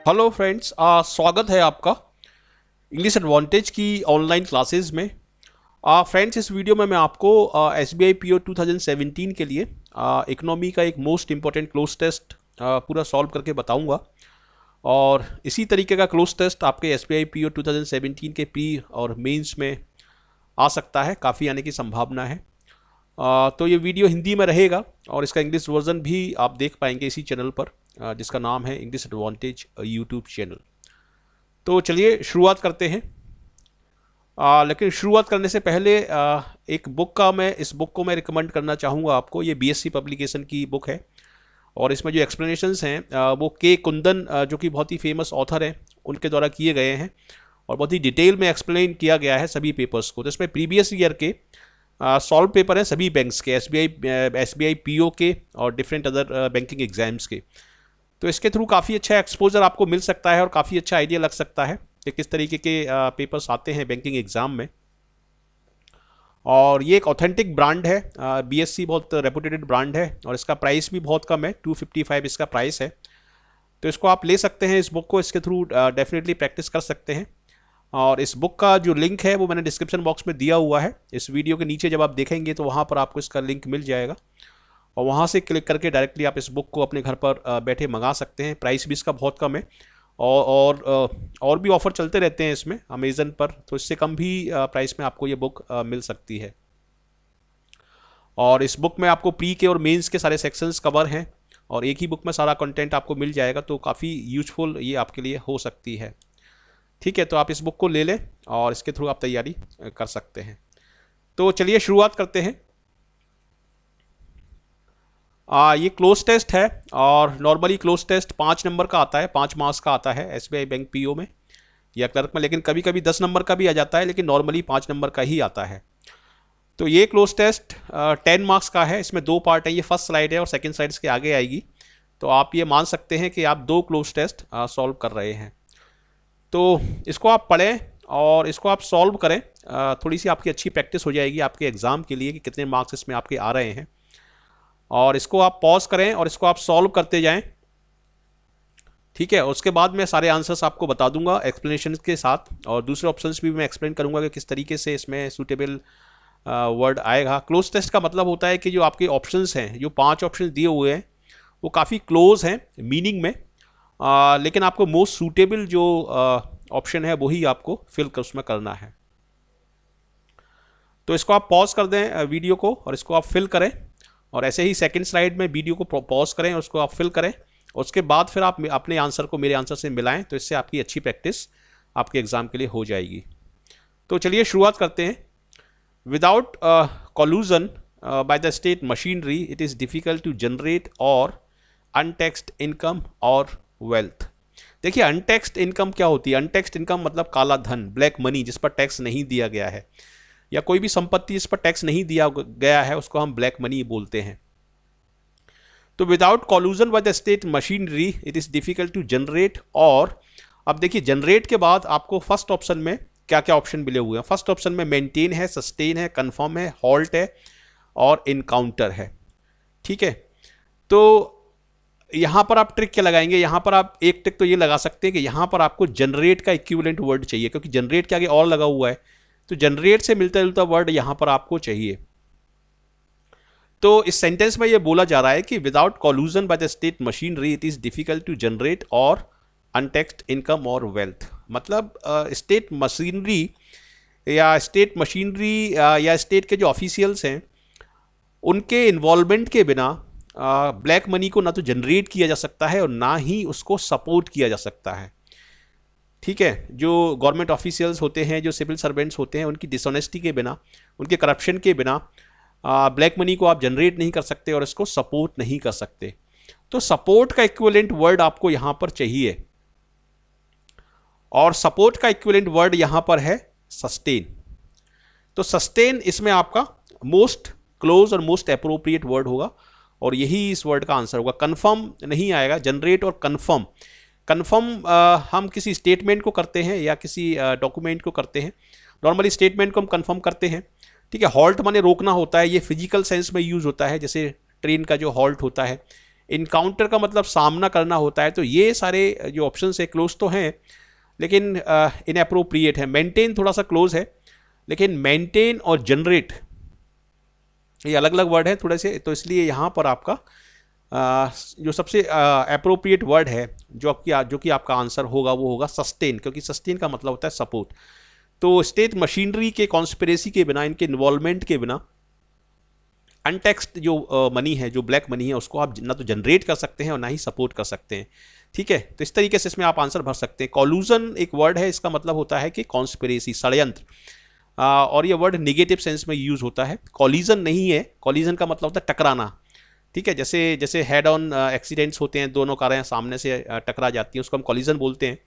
Hello friends, स्वागत है आपका इंग्लिश एडवांटेज की ऑनलाइन क्लासेस में। फ्रेंड्स, इस वीडियो में मैं आपको S B I P O 2017 के लिए इकोनॉमी का एक मोस्ट इम्पॉर्टेंट क्लोज टेस्ट पूरा सॉल्व करके बताऊंगा। और इसी तरीके का क्लोज टेस्ट आपके S B I P O 2017 के प्री और मेंस में आ सकता है, काफ़ी आने की संभावना है। तो ये वीडियो हिंदी में रहेगा और इसका इंग्लिश वर्जन भी आप देख पाएंगे इसी चैनल पर, जिसका नाम है इंग्लिश एडवांटेज यूट्यूब चैनल। तो चलिए शुरुआत करते हैं। लेकिन शुरुआत करने से पहले एक बुक का इस बुक को मैं रिकमेंड करना चाहूँगा आपको। ये बीएससी पब्लिकेशन की बुक है और इसमें जो एक्सप्लेनेशंस हैं वो के कुंदन, जो कि बहुत ही फेमस ऑथर हैं, उनके द्वारा किए गए हैं और बहुत ही डिटेल में एक्सप्लेन किया गया है सभी पेपर्स को। तो इसमें प्रीवियस ईयर के सॉल्व पेपर हैं सभी बैंक्स के, एसबीआई पीओ के और डिफरेंट अदर बैंकिंग एग्जाम्स के। तो इसके थ्रू काफ़ी अच्छा एक्सपोजर आपको मिल सकता है और काफ़ी अच्छा आइडिया लग सकता है कि किस तरीके के पेपर्स आते हैं बैंकिंग एग्जाम में। और ये एक ऑथेंटिक ब्रांड है, बीएससी बहुत रेपुटेटेड ब्रांड है और इसका प्राइस भी बहुत कम है, 255 इसका प्राइस है। तो इसको आप ले सकते हैं, इस बुक को इसके थ्रू डेफिनेटली प्रैक्टिस कर सकते हैं। और इस बुक का जो लिंक है वो मैंने डिस्क्रिप्शन बॉक्स में दिया हुआ है। इस वीडियो के नीचे जब आप देखेंगे तो वहाँ पर आपको इसका लिंक मिल जाएगा और वहाँ से क्लिक करके डायरेक्टली आप इस बुक को अपने घर पर बैठे मंगा सकते हैं। प्राइस भी इसका बहुत कम है और भी ऑफ़र चलते रहते हैं इसमें अमेज़न पर, तो इससे कम भी प्राइस में आपको ये बुक मिल सकती है। और इस बुक में आपको प्री के और मेंस के सारे सेक्शंस कवर हैं और एक ही बुक में सारा कंटेंट आपको मिल जाएगा, तो काफ़ी यूजफुल ये आपके लिए हो सकती है। ठीक है, तो आप इस बुक को ले लें और इसके थ्रू आप तैयारी कर सकते हैं। तो चलिए शुरुआत करते हैं। ये क्लोज टेस्ट है और नॉर्मली क्लोज टेस्ट 5 नंबर का आता है, 5 मार्क्स का आता है एसबीआई बैंक पीओ में या क्लर्क में, लेकिन कभी कभी 10 नंबर का भी आ जाता है, लेकिन नॉर्मली 5 नंबर का ही आता है। तो ये क्लोज टेस्ट 10 मार्क्स का है। इसमें 2 पार्ट है, ये फर्स्ट स्लाइड है और सेकेंड स्लाइड इसके आगे आएगी। तो आप ये मान सकते हैं कि आप 2 क्लोज टेस्ट सॉल्व कर रहे हैं। तो इसको आप पढ़ें और इसको आप सॉल्व करें, थोड़ी सी आपकी अच्छी प्रैक्टिस हो जाएगी आपके एग्ज़ाम के लिए कि कितने मार्क्स इसमें आपके आ रहे हैं। और इसको आप पॉज करें और इसको आप सॉल्व करते जाएं। ठीक है, उसके बाद मैं सारे आंसर्स आपको बता दूंगा एक्सप्लेनेशन के साथ और दूसरे ऑप्शंस भी मैं एक्सप्लेन करूंगा कि किस तरीके से इसमें सूटेबल वर्ड आएगा। क्लोज टेस्ट का मतलब होता है कि जो आपके ऑप्शंस हैं, जो 5 ऑप्शन दिए हुए हैं, वो काफ़ी क्लोज हैं मीनिंग में, लेकिन आपको मोस्ट सूटेबल जो ऑप्शन है वही आपको फिल कर उसमें करना है। तो इसको आप पॉज कर दें वीडियो को और इसको आप फिल करें और ऐसे ही सेकंड स्लाइड में वीडियो को पॉज करें और उसको आप फिल करें। उसके बाद फिर आप अपने आंसर को मेरे आंसर से मिलाएं, तो इससे आपकी अच्छी प्रैक्टिस आपके एग्जाम के लिए हो जाएगी। तो चलिए शुरुआत करते हैं। Without collusion by the state machinery it is difficult to generate और अनटैक्स्ड इनकम और वेल्थ। देखिए, अनटैक्स्ड इनकम क्या होती है? अनटैक्स्ड इनकम मतलब काला धन, ब्लैक मनी, जिस पर टैक्स नहीं दिया गया है, या कोई भी संपत्ति जिस पर टैक्स नहीं दिया गया है उसको हम ब्लैक मनी बोलते हैं। तो without collusion by the state machinery it is difficult to generate. और अब देखिए, जनरेट के बाद आपको फर्स्ट ऑप्शन में क्या क्या ऑप्शन मिले हुए हैं। फर्स्ट ऑप्शन में मेंटेन है, सस्टेन है, कन्फर्म है, हॉल्ट है और इनकाउंटर है। ठीक है, तो यहां पर आप ट्रिक क्या लगाएंगे? यहां पर आप एक ट्रिक तो ये लगा सकते हैं कि यहां पर आपको जनरेट का इक्विवेलेंट वर्ड चाहिए, क्योंकि जनरेट के आगे और लगा हुआ है, तो जनरेट से मिलता जुलता वर्ड यहां पर आपको चाहिए। तो इस सेंटेंस में यह बोला जा रहा है कि without collusion by the state machinery it is difficult to generate और अनटैक्स्ड इनकम और वेल्थ। मतलब स्टेट मशीनरी या स्टेट के जो ऑफिशियल्स हैं, उनके इन्वॉल्वमेंट के बिना ब्लैक मनी को ना तो जनरेट किया जा सकता है और ना ही उसको सपोर्ट किया जा सकता है। ठीक है, जो गवर्नमेंट ऑफिशियल्स होते हैं, जो सिविल सर्वेंट्स होते हैं, उनकी डिसऑनेस्टी के बिना, उनके करप्शन के बिना ब्लैक मनी को आप जनरेट नहीं कर सकते और इसको सपोर्ट नहीं कर सकते। तो सपोर्ट का इक्विवेलेंट वर्ड आपको यहां पर चाहिए और सपोर्ट का इक्विवेलेंट वर्ड यहां पर है सस्टेन। तो सस्टेन इसमें आपका मोस्ट क्लोज और मोस्ट अप्रोप्रिएट वर्ड होगा और यही इस वर्ड का आंसर होगा। कन्फर्म नहीं आएगा। जनरेट और कन्फर्म, हम किसी स्टेटमेंट को करते हैं या किसी डॉक्यूमेंट को करते हैं। नॉर्मली स्टेटमेंट को हम कन्फर्म करते हैं। ठीक है, हॉल्ट माने रोकना होता है, ये फिजिकल सेंस में यूज होता है, जैसे ट्रेन का जो हॉल्ट होता है इनकाउंटर का मतलब सामना करना होता है। तो ये सारे जो ऑप्शन है क्लोज तो हैं लेकिन इनअप्रोप्रिएट है। मेंटेन थोड़ा सा क्लोज है, लेकिन मेंटेन और जनरेट ये अलग अलग वर्ड है थोड़े से, तो इसलिए यहाँ पर आपका जो सबसे अप्रोप्रिएट वर्ड है जो कि आपका आंसर होगा वो होगा सस्टेन, क्योंकि सस्टेन का मतलब होता है सपोर्ट। तो स्टेट मशीनरी के कॉन्स्पिरेसी के बिना, इनके इन्वॉल्वमेंट के बिना अनटैक्स्ड जो मनी है, जो ब्लैक मनी है, उसको आप ना तो जनरेट कर सकते हैं और ना ही सपोर्ट कर सकते हैं। ठीक है, तो इस तरीके से इसमें आप आंसर भर सकते हैं। कॉल्यूजन एक वर्ड है, इसका मतलब होता है कि कॉन्स्पिरेसी, षड्यंत्र, और ये वर्ड निगेटिव सेंस में यूज होता है। कॉलिजन नहीं है, कॉलिजन का मतलब होता है टकराना। ठीक है, जैसे जैसे हेड ऑन एक्सीडेंट्स होते हैं, दोनों कारें सामने से टकरा जाती हैं, उसको हम कॉलिजन बोलते हैं।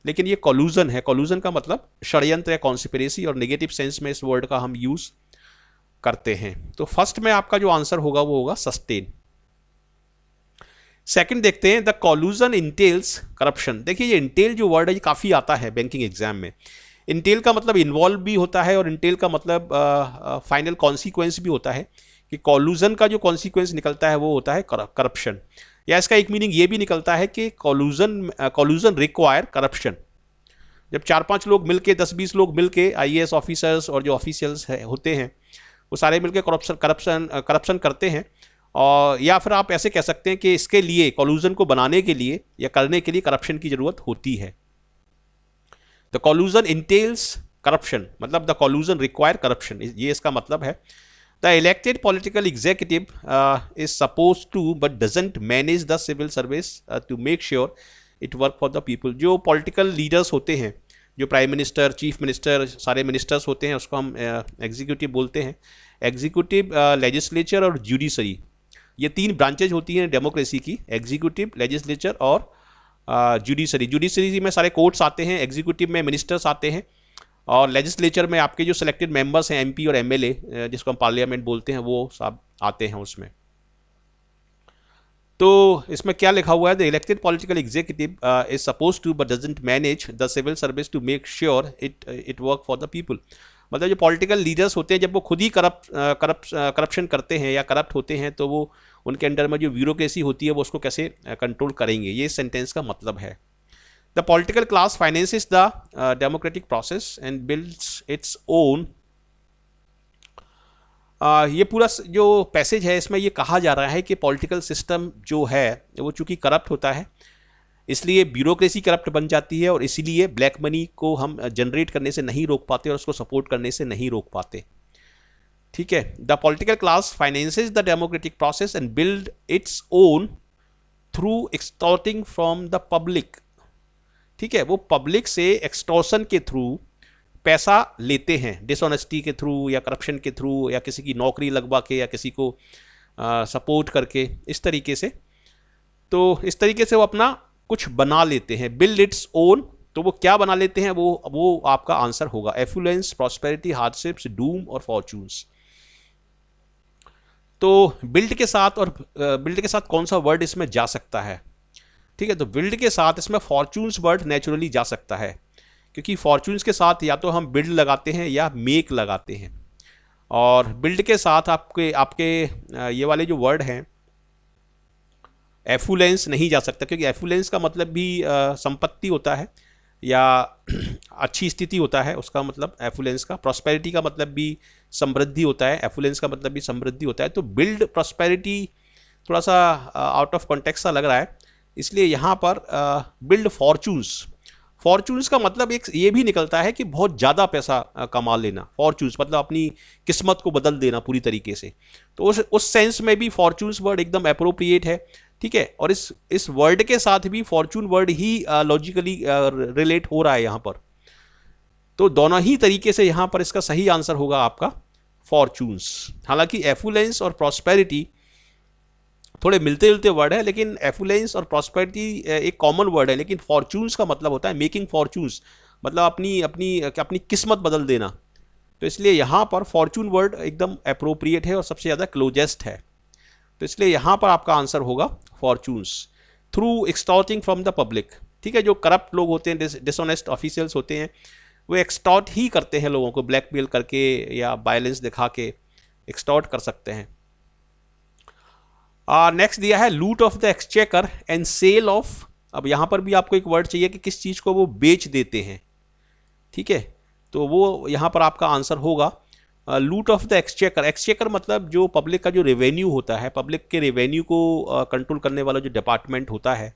लेकिन ये कॉल्यूजन है, कॉल्यूजन का मतलब षड्यंत्र या कॉन्स्पिरेसी, और नेगेटिव सेंस में इस वर्ड का हम यूज करते हैं। तो फर्स्ट में आपका जो आंसर होगा वो होगा सस्टेन। सेकंड देखते हैं, द कॉल्यूजन इंटेल्स करप्शन। देखिए ये इंटेल जो वर्ड है ये काफ़ी आता है बैंकिंग एग्जाम में। इंटेल का मतलब इन्वॉल्व भी होता है और इंटेल का मतलब फाइनल कॉन्सिक्वेंस भी होता है, कि कॉल्यूजन का जो कॉन्सिक्वेंस निकलता है वो होता है करप्शन। या इसका एक मीनिंग ये भी निकलता है कि कॉल्यूजन रिक्वायर करप्शन। जब 4-5 लोग मिलके, 10-20 लोग मिलके, आईएएस ऑफिसर्स और जो ऑफिशियल्स होते हैं वो सारे मिलके करप्शन करते हैं। और या फिर आप ऐसे कह सकते हैं कि इसके लिए, कॉल्यूजन को बनाने के लिए या करने के लिए करप्शन की जरूरत होती है। द कॉल्यूजन इंटेल्स करप्शन, मतलब द कॉल्यूजन रिक्वायर करप्शन, ये इसका मतलब है। The elected political executive is suppose to but doesn't manage the civil service to make sure it work for the people. जो पॉलिटिकल लीडर्स होते हैं, जो prime minister, chief minister, सारे ministers होते हैं, उसको हम एग्जीक्यूटिव बोलते हैं। एग्जीक्यूटिव, लेजिस्लेचर और जुडिशरी, ये 3 ब्रांचेज होती हैं डेमोक्रेसी की, एग्जीक्यूटिव, लेजिस्लेचर और जुडिशरी। जुडिशरी में सारे कोर्ट्स आते हैं, एग्जीक्यूटिव में मिनिस्टर्स आते हैं, और लेजिस्लेचर में आपके जो सिलेक्टेड मेंबर्स हैं, एमपी और एमएलए, जिसको हम पार्लियामेंट बोलते हैं, वो सब आते हैं उसमें। तो इसमें क्या लिखा हुआ है, the elected political executive is suppose to but doesn't manage the civil service to make sure it work for the people. मतलब जो पॉलिटिकल लीडर्स होते हैं, जब वो खुद ही करप्शन करते हैं या करप्ट होते हैं, तो वो उनके अंडर में जो ब्यूरोक्रेसी होती है वो उसको कैसे कंट्रोल करेंगे, ये सेंटेंस का मतलब है। The political class finances the democratic process and builds its own. ये पूरा जो पैसेज है इसमें ये कहा जा रहा है कि पॉलिटिकल सिस्टम जो है वो चूंकि करप्ट होता है, इसलिए ब्यूरोक्रेसी करप्ट बन जाती है, और इसीलिए ब्लैक मनी को हम जनरेट करने से नहीं रोक पाते और उसको सपोर्ट करने से नहीं रोक पाते। ठीक है, the political class finances the democratic process and build its own through extorting from the public. ठीक है, वो पब्लिक से एक्सटॉर्शन के थ्रू पैसा लेते हैं, डिसऑनेस्टी के थ्रू या करप्शन के थ्रू या किसी की नौकरी लगवा के या किसी को सपोर्ट करके, इस तरीके से। तो इस तरीके से वो अपना कुछ बना लेते हैं, बिल्ड इट्स ओन। तो वो क्या बना लेते हैं, वो आपका आंसर होगा एफ्लुएंस, प्रॉस्पेरिटी, हार्डशिप्स, डूम और फॉर्चून्स। तो बिल्ड के साथ, और बिल्ड के साथ कौन सा वर्ड इसमें जा सकता है? ठीक है, तो बिल्ड के साथ इसमें फॉर्चून्स वर्ड नेचुरली जा सकता है, क्योंकि फॉर्चून्स के साथ या तो हम बिल्ड लगाते हैं या मेक लगाते हैं, और बिल्ड के साथ आपके ये वाले जो वर्ड हैं एफ्लुएंस नहीं जा सकता, क्योंकि एफ्लुएंस का मतलब भी संपत्ति होता है या अच्छी स्थिति होता है, उसका मतलब एफ्लुएंस का। प्रॉस्पेरिटी का मतलब भी समृद्धि होता है, एफ्लुएंस का मतलब भी समृद्धि होता है। तो बिल्ड प्रॉस्पेरिटी थोड़ा सा आउट ऑफ कॉन्टेक्स्ट सा लग रहा है, इसलिए यहाँ पर बिल्ड फॉर्चून्स। फॉर्चून्स का मतलब एक ये भी निकलता है कि बहुत ज़्यादा पैसा कमा लेना। फॉर्चून्स मतलब अपनी किस्मत को बदल देना पूरी तरीके से। तो उस सेंस में भी फॉर्चून्स वर्ड एकदम अप्रोप्रिएट है। ठीक है, और इस वर्ड के साथ भी फॉर्चून वर्ड ही लॉजिकली रिलेट हो रहा है यहाँ पर। तो दोनों ही तरीके से यहाँ पर इसका सही आंसर होगा आपका फॉर्चून्स। हालांकि एफ्लुएंस और प्रॉस्पेरिटी थोड़े मिलते जुलते वर्ड है, लेकिन एफ्लुएंस और प्रॉस्पेरिटी एक कॉमन वर्ड है, लेकिन फॉर्चून्स का मतलब होता है मेकिंग फॉर्चून्स, मतलब अपनी किस्मत बदल देना। तो इसलिए यहाँ पर फॉर्चून वर्ड एकदम अप्रोप्रिएट है और सबसे ज़्यादा क्लोजेस्ट है। तो इसलिए यहाँ पर आपका आंसर होगा fortunes. Through extorting from the public. ठीक है, जो करप्ट लोग होते हैं, डिसऑनेस्ट ऑफिशियल्स होते हैं, वो एक्सटॉर्ट ही करते हैं लोगों को, ब्लैकमेल करके या वायलेंस दिखा के एक्सटॉर्ट कर सकते हैं। नेक्स्ट दिया है loot of the exchequer and sale of. अब यहाँ पर भी आपको एक वर्ड चाहिए कि किस चीज़ को वो बेच देते हैं, ठीक है, तो वो यहाँ पर आपका आंसर होगा लूट ऑफ द एक्सचेकर। एक्सचेकर मतलब जो पब्लिक का जो रेवेन्यू होता है, पब्लिक के रेवेन्यू को कंट्रोल करने वाला जो डिपार्टमेंट होता है,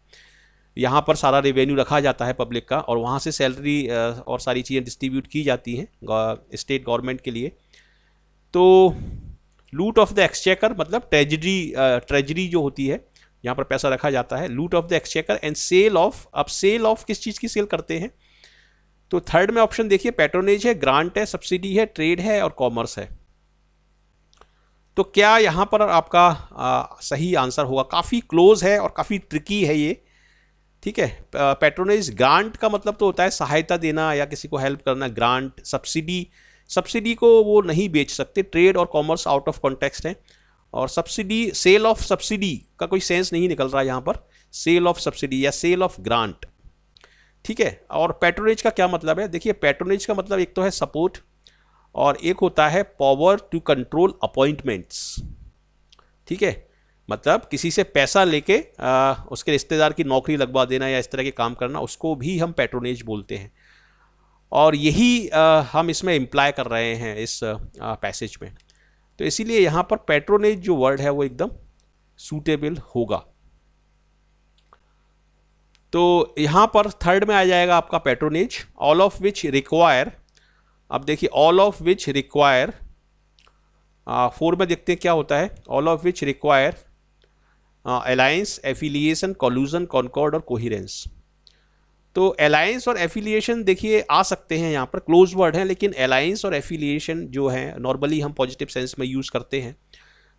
यहाँ पर सारा रेवेन्यू रखा जाता है पब्लिक का, और वहाँ से सैलरी और सारी चीज़ें डिस्ट्रीब्यूट की जाती हैं स्टेट गवर्नमेंट के लिए। तो लूट ऑफ द एक्सचेकर मतलब ट्रेजरी जो होती है, यहाँ पर पैसा रखा जाता है, loot of the exchequer and sale of. अब सेल ऑफ किस चीज़ की सेल करते हैं, तो थर्ड में ऑप्शन देखिए, पैट्रोनेज है, ग्रांट है, सब्सिडी है, ट्रेड है और कॉमर्स है। तो क्या यहाँ पर आपका सही आंसर होगा? काफ़ी क्लोज है और काफ़ी ट्रिकी है ये, ठीक है। पैट्रोनेज, ग्रांट का मतलब तो होता है सहायता देना या किसी को हेल्प करना, ग्रांट। सब्सिडी को वो नहीं बेच सकते। ट्रेड और कॉमर्स आउट ऑफ कॉन्टेक्स्ट है, और सब्सिडी, सेल ऑफ सब्सिडी का कोई सेंस नहीं निकल रहा यहाँ पर, सेल ऑफ सब्सिडी या सेल ऑफ ग्रांट, ठीक है। और पैट्रोनेज का क्या मतलब है, देखिए पैट्रोनेज का मतलब एक तो है सपोर्ट और एक होता है पावर टू कंट्रोल अपॉइंटमेंट्स, ठीक है। मतलब किसी से पैसा लेके उसके रिश्तेदार की नौकरी लगवा देना या इस तरह के काम करना, उसको भी हम पैट्रोनेज बोलते हैं। और यही हम इसमें इम्प्लाई कर रहे हैं इस पैसेज में। तो इसीलिए यहाँ पर पैट्रोनेज जो वर्ड है वो एकदम सूटेबल होगा। तो यहाँ पर थर्ड में आ जाएगा आपका patronage, all of which require. अब देखिए ऑल ऑफ विच रिक्वायर, 4 में देखते हैं क्या होता है, all of which require alliance, affiliation, collusion, concord और कोहिरेंस। तो अलायंस और एफिलिएशन देखिए आ सकते हैं यहाँ पर, क्लोज वर्ड है, लेकिन अलायंस और एफिलिएशन जो है नॉर्मली हम पॉजिटिव सेंस में यूज़ करते हैं,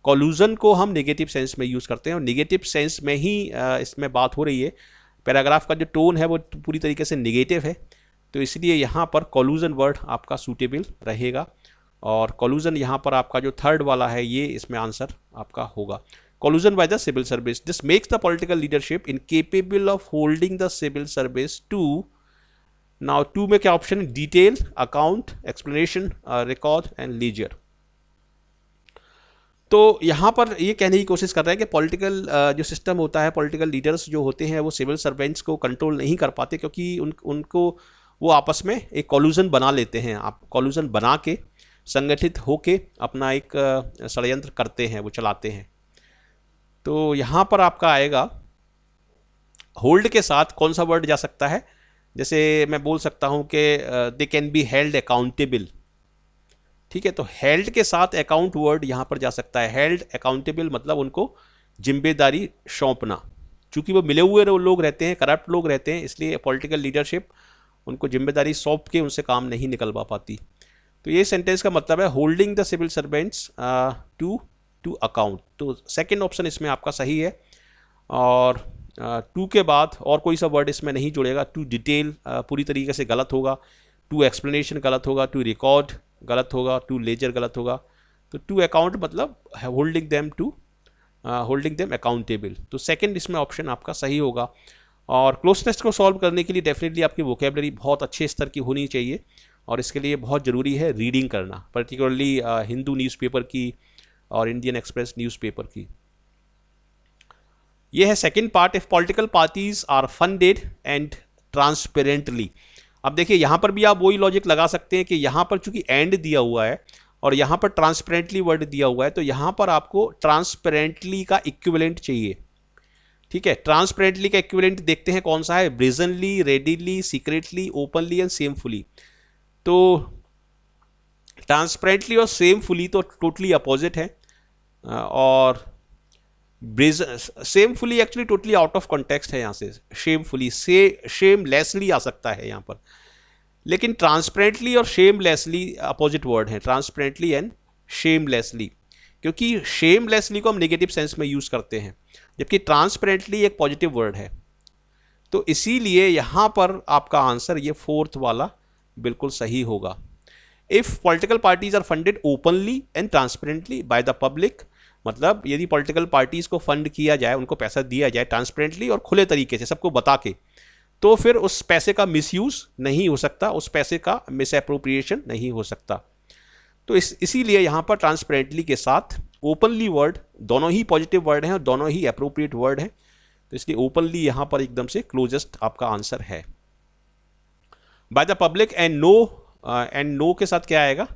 कॉल्यूजन को हम नेगेटिव सेंस में यूज़ करते हैं, और नेगेटिव सेंस में ही इसमें बात हो रही है। पैराग्राफ का जो टोन है वो पूरी तरीके से नेगेटिव है, तो इसलिए यहाँ पर कॉल्यूजन वर्ड आपका सूटेबल रहेगा, और कॉल्यूजन यहाँ पर आपका जो थर्ड वाला है ये इसमें आंसर आपका होगा। Collusion by the civil service. This makes the political leadership incapable of holding the civil service to, now 2 में क्या ऑप्शन है, detail, account, explanation, record and ledger. तो यहाँ पर ये कहने की कोशिश कर रहे हैं कि पॉलिटिकल जो सिस्टम होता है, पॉलिटिकल लीडर्स जो होते हैं वो सिविल सर्वेंट्स को कंट्रोल नहीं कर पाते, क्योंकि उनको वो आपस में एक कॉल्यूजन बना लेते हैं। आप कॉल्यूजन बना के संगठित होके अपना एक षड्यंत्र करते हैं, वो चलाते हैं। तो यहाँ पर आपका आएगा होल्ड के साथ कौन सा वर्ड जा सकता है, जैसे मैं बोल सकता हूँ कि they can be held accountable, ठीक है। तो हेल्ड के साथ अकाउंट वर्ड यहाँ पर जा सकता है। हेल्ड अकाउंटेबल मतलब उनको जिम्मेदारी सौंपना, चूंकि वो मिले हुए लोग रहते हैं, करप्ट लोग रहते हैं, इसलिए पॉलिटिकल लीडरशिप उनको जिम्मेदारी सौंप के उनसे काम नहीं निकलवा पाती। तो ये सेंटेंस का मतलब है holding the civil servants to account. तो सेकंड ऑप्शन इसमें आपका सही है, और 2 के बाद और कोई सा वर्ड इसमें नहीं जुड़ेगा। टू डिटेल पूरी तरीके से गलत होगा, टू एक्सप्लेनेशन गलत होगा, टू रिकॉर्ड गलत होगा, टू लेजर गलत होगा। तो टू अकाउंट मतलब होल्डिंग देम अकाउंटेबल। तो सेकंड इसमें ऑप्शन आपका सही होगा। और क्लोज टेस्ट को सॉल्व करने के लिए डेफिनेटली आपकी वोकेबलरी बहुत अच्छे स्तर की होनी चाहिए, और इसके लिए बहुत ज़रूरी है रीडिंग करना, पर्टिकुलरली हिंदू न्यूज़पेपर की और इंडियन एक्सप्रेस न्यूज़पेपर की। यह है second part, if political parties are funded and transparently. अब देखिए यहाँ पर भी आप वही लॉजिक लगा सकते हैं कि यहाँ पर चूंकि एंड दिया हुआ है और यहाँ पर ट्रांसपेरेंटली वर्ड दिया हुआ है, तो यहाँ पर आपको ट्रांसपेरेंटली का इक्विवेलेंट चाहिए, ठीक है। ट्रांसपेरेंटली का इक्विवेलेंट देखते हैं कौन सा है, brazenly, readily, secretly, openly and shamefully. तो ट्रांसपेरेंटली और सेमफुली तो टोटली अपोजिट है, और shamefully actually totally out of context है यहाँ से। शेमफुली से शेमलेसली आ सकता है यहाँ पर, लेकिन ट्रांसपेरेंटली और शेमलेसली अपोजिट वर्ड है, ट्रांसपेरेंटली एंड शेमलेसली, क्योंकि शेमलेसली को हम नेगेटिव सेंस में यूज़ करते हैं, जबकि ट्रांसपेरेंटली एक पॉजिटिव वर्ड है। तो इसीलिए यहाँ पर आपका आंसर ये फोर्थ वाला बिल्कुल सही होगा। If political parties are funded openly and transparently by the public, मतलब यदि पॉलिटिकल पार्टीज को फंड किया जाए, उनको पैसा दिया जाए ट्रांसपेरेंटली और खुले तरीके से सबको बता के, तो फिर उस पैसे का मिसयूज नहीं हो सकता, उस पैसे का मिसअप्रोप्रिएशन नहीं हो सकता। तो इसीलिए यहाँ पर ट्रांसपेरेंटली के साथ ओपनली वर्ड, दोनों ही पॉजिटिव वर्ड हैं और दोनों ही अप्रोप्रिएट वर्ड हैं, तो इसलिए ओपनली यहां पर एकदम से क्लोजेस्ट आपका आंसर है। By the public and no के साथ क्या आएगा?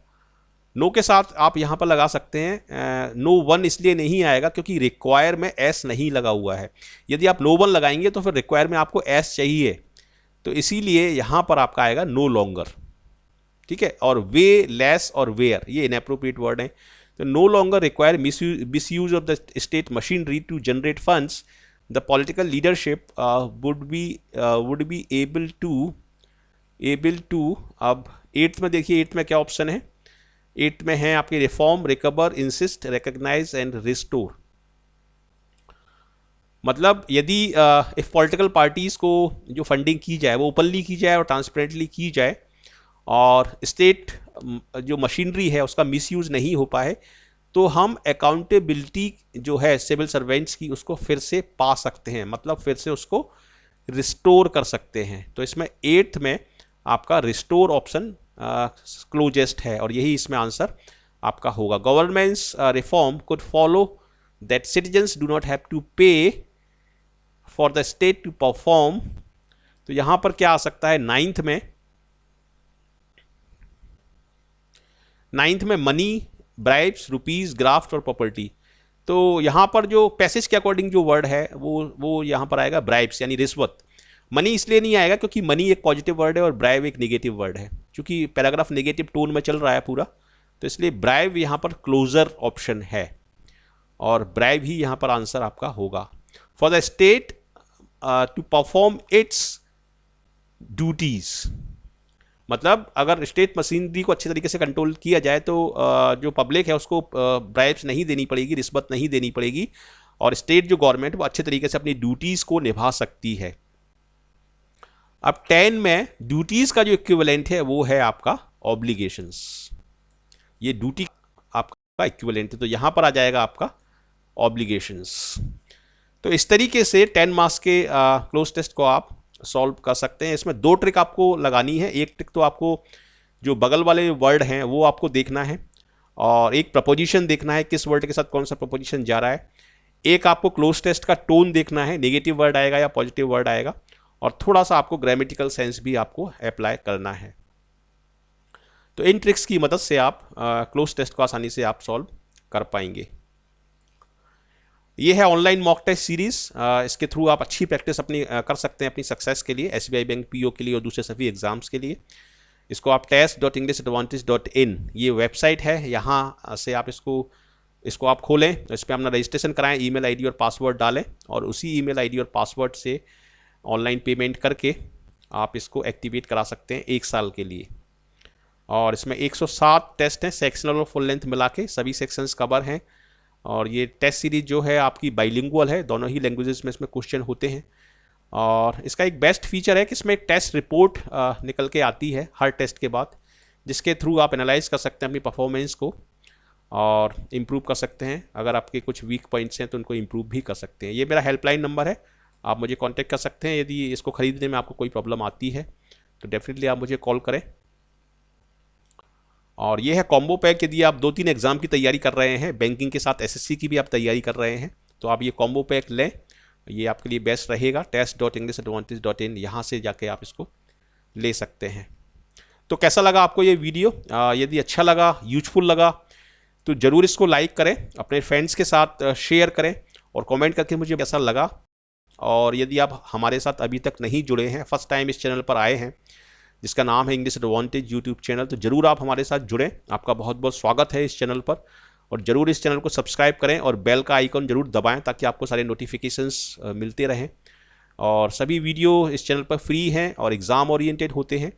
नो के साथ आप यहां पर लगा सकते हैं नो वन, इसलिए नहीं आएगा क्योंकि रिक्वायर में एस नहीं लगा हुआ है। यदि आप नो वन लगाएंगे तो फिर रिक्वायर में आपको एस चाहिए, तो इसीलिए यहां पर आपका आएगा नो लॉन्गर। ठीक है, और वे, लेस और वेयर ये इनएप्रोप्रिएट वर्ड है, तो no longer require misuse of the state machinery to generate funds, the political leadership would be able to. अब एट्थ में देखिए, एट्थ में क्या ऑप्शन है? एट्थ में है आपके reform, recover, insist, recognise and restore. मतलब यदि इफ पॉलिटिकल पार्टीज को जो फंडिंग की जाए वो ओपनली की जाए और ट्रांसपेरेंटली की जाए, और स्टेट जो मशीनरी है उसका मिसयूज नहीं हो पाए, तो हम अकाउंटेबिलिटी जो है सिविल सर्वेंट्स की उसको फिर से पा सकते हैं, मतलब फिर से उसको रिस्टोर कर सकते हैं। तो इसमें एट्थ में आपका रिस्टोर ऑप्शन क्लोजेस्ट है और यही इसमें आंसर आपका होगा। Governments reform could follow that citizens do not have to pay for the state to perform, तो यहां पर क्या आ सकता है? नाइन्थ में मनी, ब्राइब्स, रुपीज, ग्राफ्ट और प्रॉपर्टी। तो यहां पर जो पैसेज के अकॉर्डिंग जो वर्ड है वो यहां पर आएगा ब्राइब्स, यानी रिश्वत। मनी इसलिए नहीं आएगा क्योंकि मनी एक पॉजिटिव वर्ड है और ब्राइब एक नेगेटिव वर्ड है, क्योंकि पैराग्राफ नेगेटिव टोन में चल रहा है पूरा, तो इसलिए ब्राइब यहां पर क्लोजर ऑप्शन है और ब्राइब ही यहां पर आंसर आपका होगा। For the state to perform its duties, मतलब अगर स्टेट मशीनरी को अच्छे तरीके से कंट्रोल किया जाए तो जो पब्लिक है उसको ब्राइब्स नहीं देनी पड़ेगी, रिश्वत नहीं देनी पड़ेगी, और स्टेट जो गवर्नमेंट वो अच्छे तरीके से अपनी ड्यूटीज को निभा सकती है। अब 10 में ड्यूटीज का जो इक्विवेलेंट है वो है आपका ऑब्लिगेशंस, ये ड्यूटी आपका इक्विवेलेंट है, तो यहां पर आ जाएगा आपका ऑब्लिगेशंस। तो इस तरीके से 10 मार्क्स के क्लोज टेस्ट को आप सॉल्व कर सकते हैं। इसमें दो ट्रिक आपको लगानी है। एक ट्रिक तो आपको जो बगल वाले वर्ड हैं वो आपको देखना है, और एक प्रपोजिशन देखना है किस वर्ड के साथ कौन सा प्रपोजिशन जा रहा है। एक आपको क्लोज टेस्ट का टोन देखना है, नेगेटिव वर्ड आएगा या पॉजिटिव वर्ड आएगा, और थोड़ा सा आपको ग्रामेटिकल सेंस भी आपको अप्लाई करना है। तो इन ट्रिक्स की मदद से आप क्लोज टेस्ट को आसानी से आप सॉल्व कर पाएंगे। ये है ऑनलाइन मॉक टेस्ट सीरीज, इसके थ्रू आप अच्छी प्रैक्टिस अपनी कर सकते हैं अपनी सक्सेस के लिए, एसबीआई बैंक पीओ के लिए और दूसरे सभी एग्जाम्स के लिए। इसको आप test.englishaadvantage.in ये वेबसाइट है, यहाँ से आप इसको आप खोलें, इस पर अपना रजिस्ट्रेशन कराएं, ईमेल आईडी और पासवर्ड डालें, और उसी ईमेल आईडी और पासवर्ड से ऑनलाइन पेमेंट करके आप इसको एक्टिवेट करा सकते हैं 1 साल के लिए। और इसमें 107 टेस्ट हैं, सेक्शनल और फुल लेंथ मिला के सभी सेक्शंस कवर हैं, और ये टेस्ट सीरीज जो है आपकी बाइलिंगुअल है, दोनों ही लैंग्वेजेस में इसमें क्वेश्चन होते हैं। और इसका एक बेस्ट फीचर है कि इसमें टेस्ट रिपोर्ट निकल के आती है हर टेस्ट के बाद, जिसके थ्रू आप एनालाइज कर सकते हैं अपनी परफॉर्मेंस को और इम्प्रूव कर सकते हैं। अगर आपके कुछ वीक पॉइंट्स हैं तो उनको इम्प्रूव भी कर सकते हैं। ये मेरा हेल्पलाइन नंबर है, आप मुझे कॉन्टैक्ट कर सकते हैं। यदि इसको खरीदने में आपको कोई प्रॉब्लम आती है तो डेफिनेटली आप मुझे कॉल करें। और ये है कॉम्बो पैक, यदि आप 2-3 एग्जाम की तैयारी कर रहे हैं, बैंकिंग के साथ एसएससी की भी आप तैयारी कर रहे हैं, तो आप ये कॉम्बो पैक लें, ये आपके लिए बेस्ट रहेगा। test.englishaadvantage.in यहाँ से जाके आप इसको ले सकते हैं। तो कैसा लगा आपको ये वीडियो? यदि अच्छा लगा, यूजफुल लगा, तो ज़रूर इसको लाइक करें, अपने फ्रेंड्स के साथ शेयर करें और कमेंट करके मुझे कैसा लगा। और यदि आप हमारे साथ अभी तक नहीं जुड़े हैं, फर्स्ट टाइम इस चैनल पर आए हैं जिसका नाम है इंग्लिश एडवांटेज यूट्यूब चैनल, तो ज़रूर आप हमारे साथ जुड़ें। आपका बहुत बहुत स्वागत है इस चैनल पर, और ज़रूर इस चैनल को सब्सक्राइब करें और बेल का आइकन ज़रूर दबाएं ताकि आपको सारे नोटिफिकेशंस मिलते रहें। और सभी वीडियो इस चैनल पर फ्री हैं और एग्ज़ाम ओरिएंटेड होते हैं,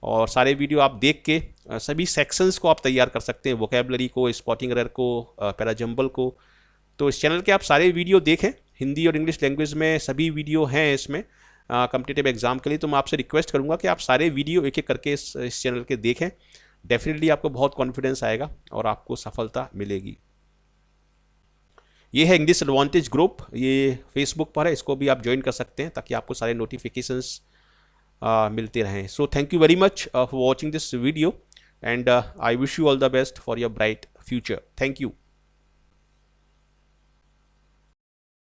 और सारे वीडियो आप देख के सभी सेक्शंस को आप तैयार कर सकते हैं, वोकेबलरी को, स्पॉटिंग एरर को, पैराजंबल को। तो इस चैनल के आप सारे वीडियो देखें, हिंदी और इंग्लिश लैंग्वेज में सभी वीडियो हैं इसमें कॉम्पिटिटिव एग्जाम के लिए। तो मैं आपसे रिक्वेस्ट करूंगा कि आप सारे वीडियो एक एक करके इस चैनल के देखें, डेफिनेटली आपको बहुत कॉन्फिडेंस आएगा और आपको सफलता मिलेगी। ये है इंग्लिश एडवांटेज ग्रुप, ये फेसबुक पर है, इसको भी आप ज्वाइन कर सकते हैं ताकि आपको सारे नोटिफिकेशंस मिलते रहें। So thank you very much for watching this video, and I wish you all the best for your bright future. Thank you.